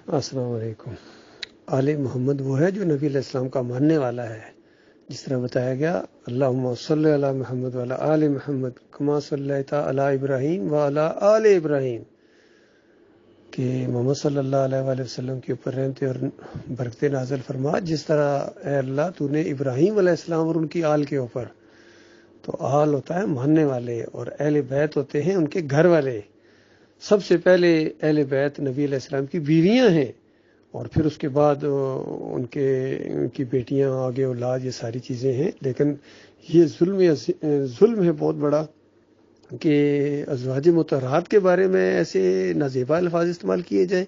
السلام علیکم۔ آل محمد وہ ہے جو نبی علیہ السلام کا ماننے والا ہے، جس طرح بتایا گیا اللہم صلی علی محمد وعلی آل محمد کما صلیت علی ابراہیم وعلی آل ابراہیم، کہ محمد صلی اللہ علیہ وآلہ وسلم کے اوپر رحمتیں اور برکتیں نازل فرما، جس طرح اے اللہ تو نے ابراہیم علیہ السلام اور ان کی آل کے اوپر۔ تو آل ہوتا ہے ماننے والے، اور اہل بیت ہوتے ہیں ان کے گھر والے۔ سب سے پہلے اہل بیت نبی علیہ السلام کی بیویاں ہیں، اور پھر اس کے بعد ان کی بیٹیاں، آگے اولاد، یہ ساری چیزیں ہیں۔ لیکن یہ ظلم ہے بہت بڑا کہ ازواج مطہرات کے بارے میں ایسے نازیبا الفاظ استعمال کیے جائیں،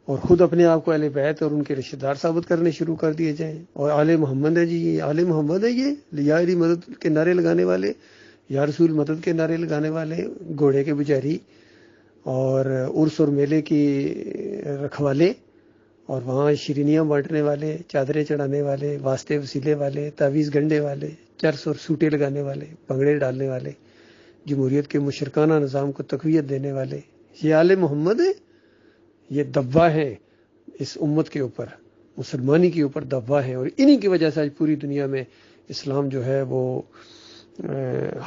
اور خود اپنے آپ کو اہل بیت اور ان کے رشتہ دار ثابت کرنے شروع کر دیے جائیں۔ اور آل محمد ہے جی، یہ آل محمد ہے، یہ یا علی مدد کے نعرے لگانے والے، یا رسول مدد کے نعرے لگانے والے، گھوڑے کے پجاری اور عرس اور میلے کی رکھوالے، اور وہاں شیرینیاں بانٹنے والے، چادریں چڑھانے والے، واسطے وسیلے والے، تعویذ گنڈے والے، چرس اور سوٹے لگانے والے، پگڑے ڈالنے والے، جمہوریت کے مشرکانہ نظام کو تقویت دینے والے، یہ آل محمد ہے۔ یہ دبا ہے اس امت کے اوپر، مسلمانی کے اوپر دبا ہے، اور انہی کی وجہ سے آج پوری دنیا میں اسلام جو ہے وہ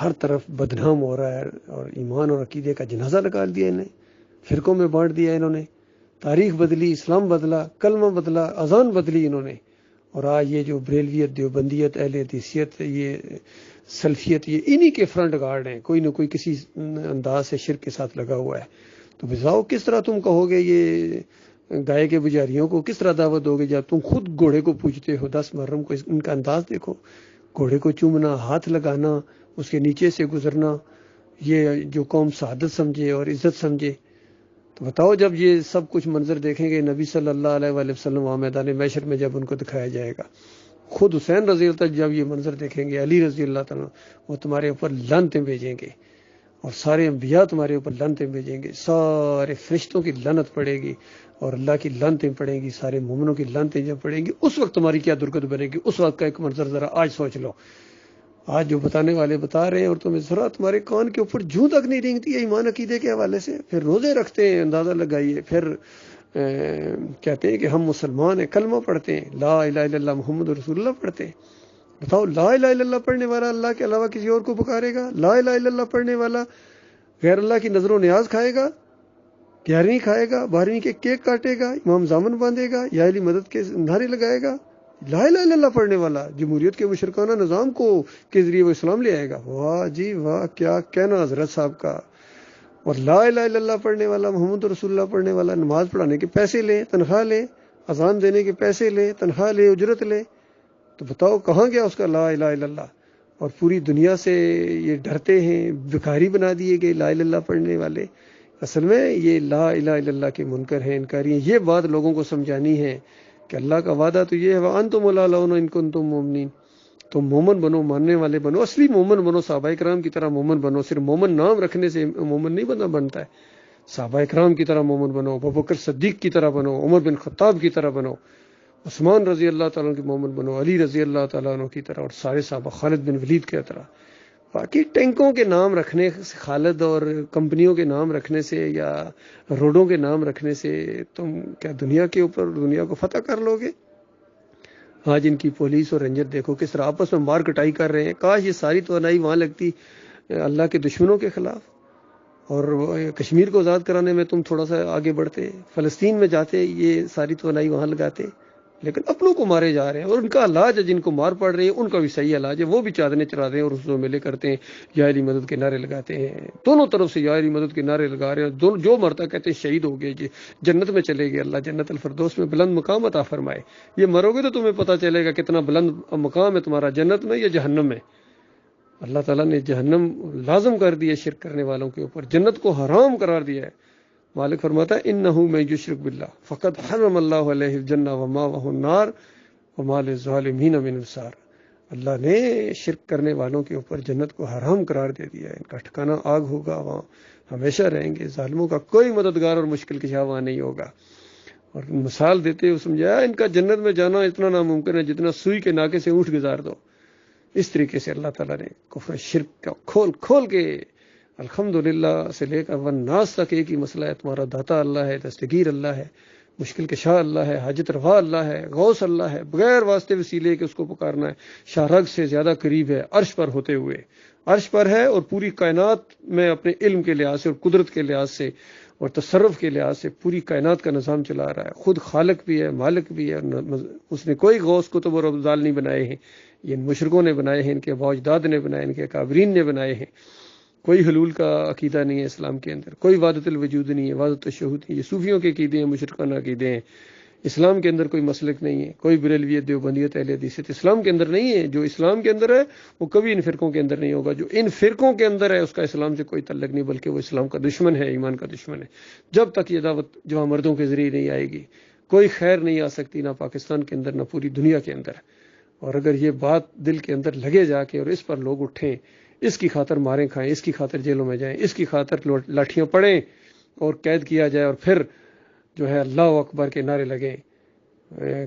ہر طرف بدنام ہو رہا ہے، اور ایمان اور عقیدے کا جنازہ نکال دیا انہیں، فرقوں میں بانٹ دیا انہوں نے، تاریخ بدلی، اسلام بدلا، کلمہ بدلا، اذان بدلی انہوں نے۔ اور آج یہ جو بریلویت، دیوبندیت، اہل حدیثیت، یہ سلفیت، یہ انہی کے فرنٹ گارڈ ہیں، کوئی نہ کوئی کسی انداز سے شرک کے ساتھ لگا ہوا ہے۔ تو بتاؤ کس طرح تم کہو گے یہ گائے کے پجاریوں کو کس طرح دعوت دو گے جب تم خود گھوڑے کو پوجتے ہو؟ 10 محرم کو ان کا انداز دیکھو، گھوڑے کو چومنا، ہاتھ لگانا، اس کے نیچے سے گزرنا، یہ جو قوم سعادت سمجھے اور عزت سمجھے۔ تو بتاؤ جب یہ سب کچھ منظر دیکھیں گے نبی صلی اللہ علیہ وآلہ وسلم وہاں میدان محشر میں جب ان کو دکھایا جائے گا، خود حسین رضی اللہ تعالیٰ جب یہ منظر دیکھیں گے، علی رضی اللہ تعالیٰ، وہ تمہارے اوپر لعنتیں بھیجیں گے، اور سارے انبیاء تمہارے اوپر لعنتیں بھیجیں گے، سارے فرشتوں کی لعنت پڑے گی، اور اللہ کی لعنتیں پڑیں گی، سارے مومنوں کی لعنتیں جب پڑیں گی، اس وقت تمہاری کیا درگت بنے گی۔ اس وقت کا ایک منظر ذرا آج سوچ لو، آج جو بتانے والے بتا رہے ہیں، اور تمہیں ذرا تمہارے کان کے اوپر جوں تک نہیں رینگتی ہے ایمان عقیدے کے حوالے سے۔ پھر روزے رکھتے ہیں، اندازہ لگائیے، پھر کہتے ہیں کہ ہم مسلمان ہیں، کلمہ پڑھتے ہیں، لا الہ الا اللہ محمد رسول اللہ پڑھتے ہیں۔ بتاؤ لا الہ الا اللہ پڑھنے والا اللہ کے علاوہ کسی اور کو پکارے گا؟ لا الہ الا اللہ پڑھنے والا غیر اللہ کی نظر و نیاز کھائے گا، 11ویں کھائے گا، 12ویں کے کیک کاٹے گا، امام زامن باندھے گا، یا علی مدد کے نعرے لگائے گا؟ لا الہ الا اللہ پڑھنے والا جمہوریت کے مشرکانہ نظام کو کے ذریعے وہ اسلام لے آئے گا۔ واہ جی واہ، کیا کہنا حضرت صاحب کا۔ اور لا الہ الا اللہ پڑھنے والا، محمد رسول اللہ پڑھنے والا، نماز پڑھانے کے پیسے لے، تنخواہ لے، اذان دینے کے پیسے لے، تنخواہ لے، اجرت لے، تو بتاؤ کہاں گیا اس کا لا الہ الا اللہ؟ اور پوری دنیا سے یہ ڈرتے ہیں، بھکاری بنا دیے گئے لا الہ الا اللہ پڑھنے والے۔ اصل میں یہ لا الہ الا اللہ کے منکر ہیں، انکاری ہیں۔ یہ بات لوگوں کو سمجھانی ہے کہ اللہ کا وعدہ تو یہ ہے وَأَنْتُمُ الْأَعْلَوْنَ إِن كُنتُم مُؤْمِنِينَ، تم مومن بنو، ماننے والے بنو، اصلی مومن بنو، صحابہ کرام کی طرح مومن بنو۔ صرف مومن نام رکھنے سے مومن نہیں بنتا ہے، صحابہ کرام کی طرح مومن بنو، ابوبکر صدیق کی طرح بنو، عمر بن خطاب کی طرح بنو، عثمان رضی اللہ تعالیٰ عنہ کی مومن بنو، علی رضی اللہ تعالیٰ عنہ کی طرح، اور سارے صحابہ، خالد بن ولید کی طرح۔ باقی ٹینکوں کے نام رکھنے سے، خالد، اور کمپنیوں کے نام رکھنے سے، یا روڈوں کے نام رکھنے سے تم کیا دنیا کے اوپر، دنیا کو فتح کر لو گے؟ آج ان کی پولیس اور رینجر دیکھو کس طرح آپس میں مار کٹائی کر رہے ہیں۔ کاش یہ ساری توانائی وہاں لگتی اللہ کے دشمنوں کے خلاف، اور کشمیر کو آزاد کرانے میں تم تھوڑا سا آگے بڑھتے، فلسطین میں جاتے، یہ ساری توانائی وہاں لگاتے۔ لیکن اپنوں کو مارے جا رہے ہیں، اور ان کا علاج ہے، جن کو مار پڑ رہی ہے ان کا بھی صحیح علاج ہے، وہ بھی چادریں چڑھا رہے ہیں اور رسول میلے کرتے ہیں، یا علی مدد کے نعرے لگاتے ہیں، دونوں طرف سے یا علی مدد کے نعرے لگا رہے ہیں۔ جو مرتا کہتے ہیں شہید ہو گئے، جنت میں چلے گئے، اللہ جنت الفردوس میں بلند مقام عطا فرمائے۔ یہ مرو گے تو تمہیں پتہ چلے گا کتنا بلند مقام ہے تمہارا، جنت میں یا جہنم میں۔ اللہ تعالیٰ نے جہنم لازم کر دی ہے شرک کرنے والوں کے اوپر، جنت کو حرام قرار دیا ہے۔ مالک فرماتا ہے انہو من یشرک باللہ فقد حرم اللہ علیہ الجنہ ومأوہ النار وما للظالمین من انصار۔ اللہ نے شرک کرنے والوں کے اوپر جنت کو حرام قرار دے دیا ہے، ان کا ٹھکانہ آگ ہوگا، وہاں ہمیشہ رہیں گے، ظالموں کا کوئی مددگار اور مشکل کشا وہاں نہیں ہوگا۔ اور مثال دیتے ہوئے سمجھایا ان کا جنت میں جانا اتنا ناممکن ہے جتنا سوئی کے ناکے سے اونٹ گزار دو۔ اس طریقے سے اللہ تعالیٰ نے کفر شرک کا کھول کھول کے الحمدللہ سے لے کر والناس تک ایک ہی مسئلہ ہے، تمہارا داتا اللہ ہے، دستگیر اللہ ہے، مشکل کشا اللہ ہے، حاجت روا اللہ ہے، غوث اللہ ہے، بغیر واسطے وسیلے کے اس کو پکارنا ہے۔ شاہ رگ سے زیادہ قریب ہے عرش پر ہوتے ہوئے، عرش پر ہے اور پوری کائنات میں اپنے علم کے لحاظ سے اور قدرت کے لحاظ سے اور تصرف کے لحاظ سے پوری کائنات کا نظام چلا رہا ہے، خود خالق بھی ہے، مالک بھی ہے۔ اس نے کوئی غوث کتب اور ابدال نہیں بنائے ہیں، یہ ان مشرکوں نے بنائے ہیں، ان کے باوجداد نے بنائے، ان کے اکابرین نے بنائے ہیں۔ کوئی حلول کا عقیدہ نہیں ہے اسلام کے اندر، کوئی وحدت الوجود نہیں ہے، وحدت الشہود نہیں، یہ صوفیوں کے عقیدے ہیں، مشرکانہ عقیدے ہیں۔ اسلام کے اندر کوئی مسلک نہیں ہے، کوئی بریلویت، دیوبندیت، اہل حدیثیت اسلام کے اندر نہیں ہے۔ جو اسلام کے اندر ہے وہ کبھی ان فرقوں کے اندر نہیں ہوگا۔ جو ان فرقوں کے اندر ہے اس کا اسلام سے کوئی تعلق نہیں، بلکہ وہ اسلام کا دشمن ہے، ایمان کا دشمن ہے۔ جب تک یہ دعوت جوان مردوں کے ذریعے نہیں آئے گی کوئی خیر نہیں آ سکتی، نہ پاکستان کے اندر نہ پوری دنیا کے اندر۔ اور اگر یہ بات دل کے اندر لگے جا کے اور اس پر لوگ اٹھیں، اس کی خاطر ماریں کھائیں، اس کی خاطر جیلوں میں جائیں، اس کی خاطر لاٹھیاں پڑیں اور قید کیا جائے، اور پھر جو ہے اللہ اکبر کے نعرے لگیں،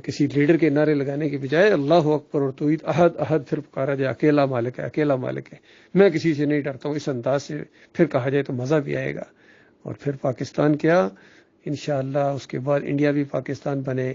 کسی لیڈر کے نعرے لگانے کے بجائے اللہ اکبر اور توحید احد احد پھر پکارا جائے، اکیلا مالک ہے، اکیلا مالک ہے، میں کسی سے نہیں ڈرتا ہوں، اس انداز سے پھر کہا جائے تو مزہ بھی آئے گا۔ اور پھر پاکستان کیا، انشاءاللہ اس کے بعد انڈیا بھی پاکستان بنے،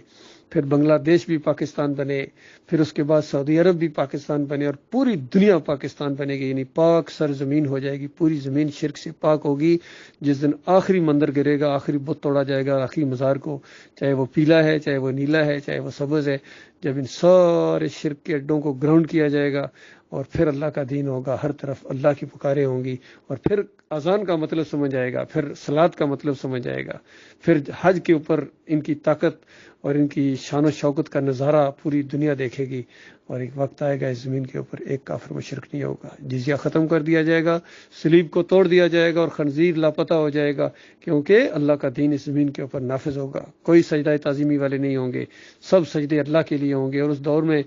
پھر بنگلہ دیش بھی پاکستان بنے، پھر اس کے بعد سعودی عرب بھی پاکستان بنے، اور پوری دنیا پاکستان بنے گی، یعنی پاک سرزمین ہو جائے گی، پوری زمین شرک سے پاک ہوگی۔ جس دن آخری مندر گرے گا، آخری بت توڑا جائے گا، آخری مزار کو، چاہے وہ پیلا ہے، چاہے وہ نیلا ہے، چاہے وہ سبز ہے، جب ان سارے شرک کے اڈوں کو گراؤنڈ کیا جائے گا اور پھر اللہ کا دین ہوگا، ہر طرف اللہ کی پکاریں ہوں گی، اور پھر اذان کا مطلب سمجھ آئے گا، پھر صلات کا مطلب سمجھ آئے گا، پھر حج کے اوپر ان کی طاقت اور ان کی شان و شوکت کا نظارہ پوری دنیا دیکھے گی۔ اور ایک وقت آئے گا اس زمین کے اوپر ایک کافر مشرک نہیں ہوگا، جزیہ ختم کر دیا جائے گا، صلیب کو توڑ دیا جائے گا اور خنزیر لاپتہ ہو جائے گا، کیونکہ اللہ کا دین اس زمین کے اوپر نافذ ہوگا۔ کوئی سجدہ تعظیمی والے نہیں ہوں گے، سب سجدے اللہ کے لیے ہوں گے۔ اور اس دور میں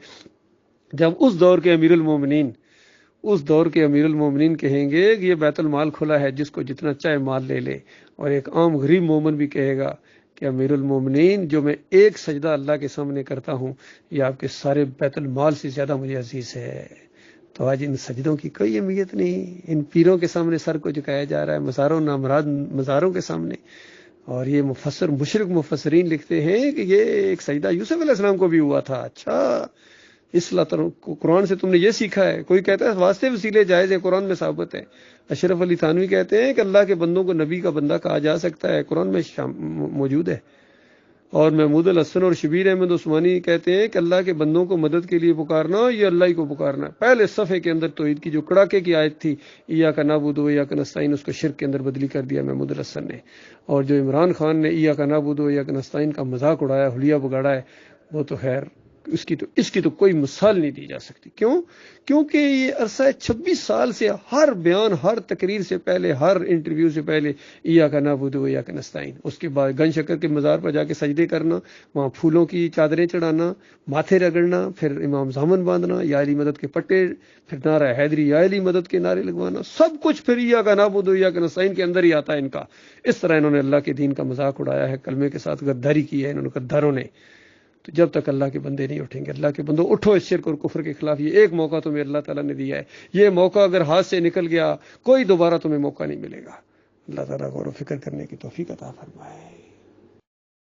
جب اس دور کے امیر المومنین کہیں گے کہ یہ بیت المال کھلا ہے، جس کو جتنا چاہے مال لے لے، اور ایک عام غریب مومن بھی کہے گا کہ امیر المومنین جو میں ایک سجدہ اللہ کے سامنے کرتا ہوں یہ آپ کے سارے بیت المال سے زیادہ مجھے عزیز ہے۔ تو آج ان سجدوں کی کوئی اہمیت نہیں، ان پیروں کے سامنے سر کو جھکایا جا رہا ہے، مزاروں نامراد مزاروں کے سامنے۔ اور یہ مشرک مفسرین لکھتے ہیں کہ یہ ایک سجدہ یوسف علیہ السلام کو بھی ہوا تھا۔ اچھا، اس قرآن سے تم نے یہ سیکھا ہے؟ کوئی کہتا ہے واسطے وسیلے جائز ہیں، قرآن میں ثابت ہے۔ اشرف علی تھانوی کہتے ہیں کہ اللہ کے بندوں کو نبی کا بندہ کہا جا سکتا ہے، قرآن میں موجود ہے۔ اور محمود الحسن اور شبیر احمد عثمانی کہتے ہیں کہ اللہ کے بندوں کو مدد کے لیے پکارنا یہ اللہ ہی کو پکارنا۔ پہلے صفحے کے اندر توحید کی جو کڑاکے کی آیت تھی ایاک نعبد و ایاک نستعین، اس کو شرک کے اندر بدلی کر دیا محمود الحسن نے۔ اور جو عمران خان نے ایاک نعبد و ایاک نستعین کا مذاق اڑایا، حلیہ بگاڑا ہے، وہ تو خیر اس کی تو کوئی مثال نہیں دی جا سکتی۔ کیوں؟ کیونکہ یہ عرصہ 26 سال سے ہر بیان، ہر تقریر سے پہلے، ہر انٹرویو سے پہلے ایاک نعبد و ایاک نستعین، اس کے بعد گن شکر کے مزار پر جا کے سجدے کرنا، وہاں پھولوں کی چادریں چڑھانا، ماتھے رگڑنا، پھر امام زامن باندھنا، یا علی مدد کے پٹے، پھر نعرہ حیدری یا علی مدد کے نعرے لگوانا، سب کچھ پھر ایاک نعبد و ایاک نستعین کے اندر ہی آتا ہے ان کا۔ اس طرح انہوں نے اللہ کے دین کا مذاق اڑایا ہے، کلمے کے ساتھ غداری کی ہے انہوں نے، غداروں نے۔ تو جب تک اللہ کے بندے نہیں اٹھیں گے، اللہ کے بندوں اٹھو اس شرک اور کفر کے خلاف۔ یہ ایک موقع تمہیں اللہ تعالیٰ نے دیا ہے، یہ موقع اگر ہاتھ سے نکل گیا کوئی دوبارہ تمہیں موقع نہیں ملے گا۔ اللہ تعالیٰ غور و فکر کرنے کی توفیق عطا فرمائے۔